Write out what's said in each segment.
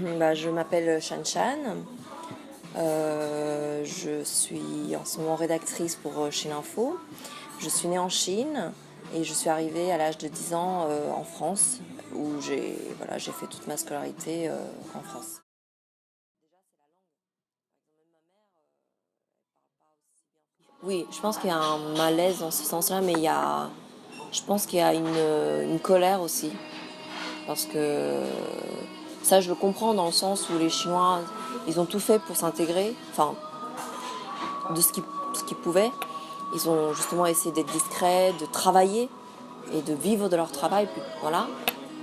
Je m'appelle Shan Shan. Je suis en ce moment rédactrice pour Chine Info. Je suis née en Chine et je suis arrivée à l'âge de 10 ans en France, où j'ai fait toute ma scolarité en France. Oui, je pense qu'il y a un malaise dans ce sens-là, mais je pense qu'il y a une colère aussi. Parce que ça, je le comprends dans le sens où les Chinois, ils ont tout fait pour s'intégrer, enfin, de ce qu'ils pouvaient. Ils ont justement essayé d'être discrets, de travailler et de vivre de leur travail, voilà.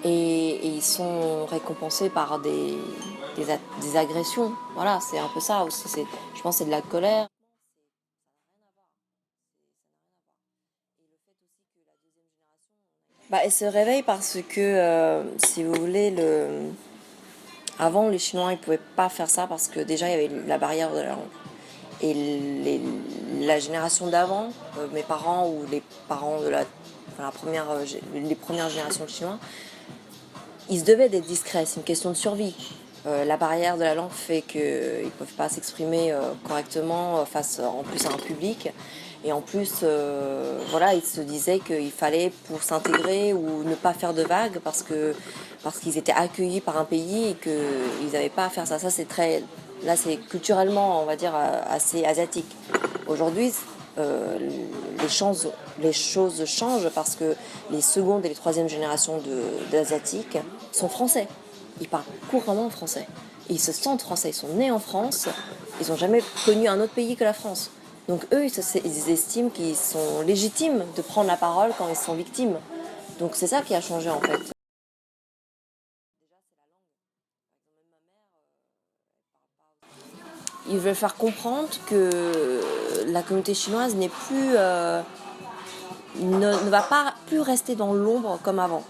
Et ils sont récompensés par des agressions. Voilà, c'est un peu ça aussi. Je pense que c'est de la colère. Elle se réveille parce que, si vous voulez, avant, les Chinois, ils pouvaient pas faire ça parce que déjà, il y avait la barrière de la langue. Et la génération d'avant, mes parents ou les parents de les premières générations de Chinois, ils se devaient d'être discrets, c'est une question de survie. La barrière de la langue fait qu'ils ne peuvent pas s'exprimer correctement face en plus à un public. Et en plus, ils se disaient qu'il fallait pour s'intégrer ou ne pas faire de vagues parce qu'ils étaient accueillis par un pays et qu'ils n'avaient pas à faire ça. Là, c'est culturellement, on va dire, assez asiatique. Aujourd'hui, euh, les choses changent parce que les secondes et les troisièmes générations d'Asiatiques sont français. Ils parlent couramment français. Ils se sentent français, ils sont nés en France, ils n'ont jamais connu un autre pays que la France. Donc eux, ils estiment qu'ils sont légitimes de prendre la parole quand ils sont victimes. Donc c'est ça qui a changé en fait. Ils veulent faire comprendre que la communauté chinoise n'est plus ne va pas plus rester dans l'ombre comme avant.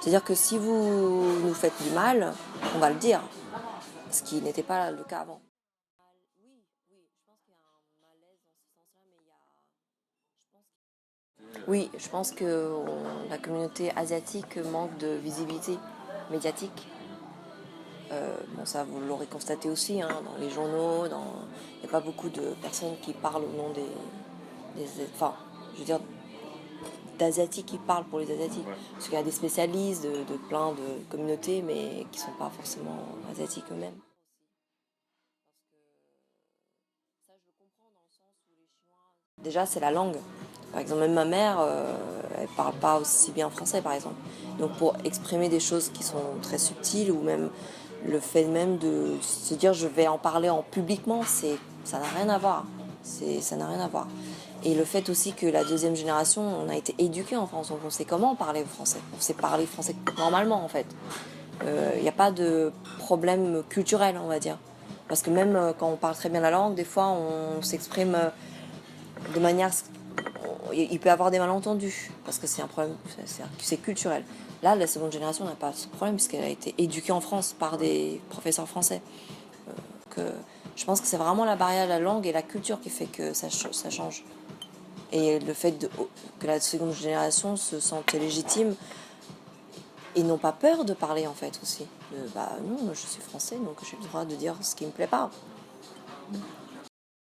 C'est-à-dire que si vous nous faites du mal, on va le dire, ce qui n'était pas le cas avant. Oui, je pense que la communauté asiatique manque de visibilité médiatique. Ça, vous l'aurez constaté aussi, hein, dans les journaux. Il n'y a pas beaucoup de personnes qui parlent au nom enfin, je veux dire, d'Asiatiques qui parlent pour les Asiatiques. Ouais. Parce qu'il y a des spécialistes de plein de communautés, mais qui ne sont pas forcément asiatiques eux-mêmes. Déjà, c'est la langue. Par exemple, même ma mère, elle parle pas aussi bien français, par exemple. Donc, pour exprimer des choses qui sont très subtiles, ou même le fait même de se dire je vais en parler en publiquement, ça n'a rien à voir. Ça n'a rien à voir. Et le fait aussi que la deuxième génération, on a été éduqués en France, donc on sait comment parler français. On sait parler français normalement, en fait. Il n'y a pas de problème culturel, on va dire. Parce que même quand on parle très bien la langue, des fois, on s'exprime de manière... Il peut y avoir des malentendus, parce que c'est un problème, c'est culturel. Là, la seconde génération n'a pas ce problème, puisqu'elle a été éduquée en France par des professeurs français. Je pense que c'est vraiment la barrière de la langue et la culture qui fait que ça change. Et le fait que la seconde génération se sente légitime et n'ont pas peur de parler, en fait, aussi. Non, je suis français, donc j'ai le droit de dire ce qui me plaît pas.